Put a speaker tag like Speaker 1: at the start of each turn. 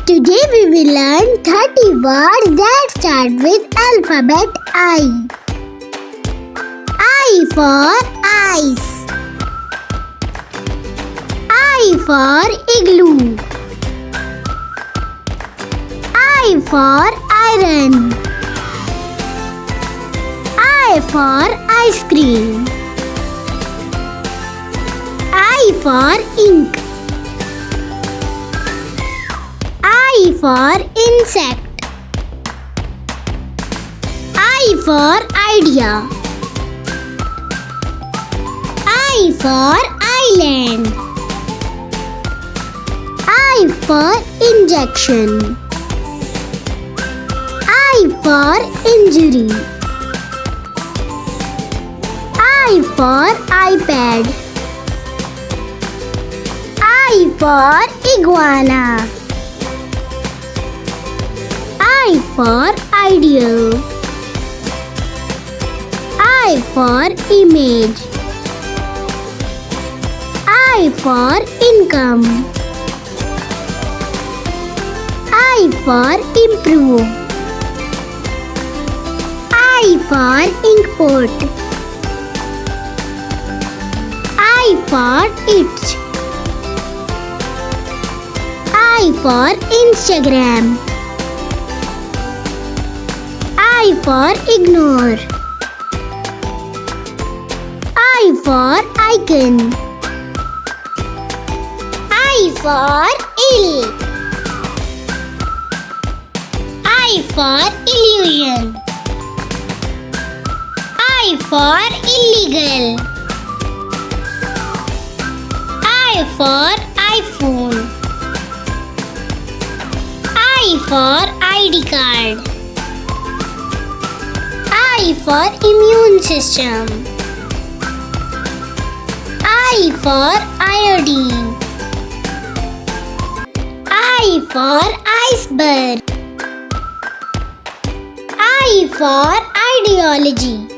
Speaker 1: Today we will learn 30 words that start with alphabet I. I for ice. I for igloo. I for iron. I for ice cream. I for ink. I for insect. I for idea. I for island. I for injection. I for injury. I for iPad. I for iguana. I for ideal. I for image. I for income. I for improve. I for inkpot. I for itch. I for Instagram. I for ignore. I for icon. I for ill. I for illusion. I for illegal. I for iPhone. I for ID card. I for immune system. I for iodine. I for iceberg. I for ideology.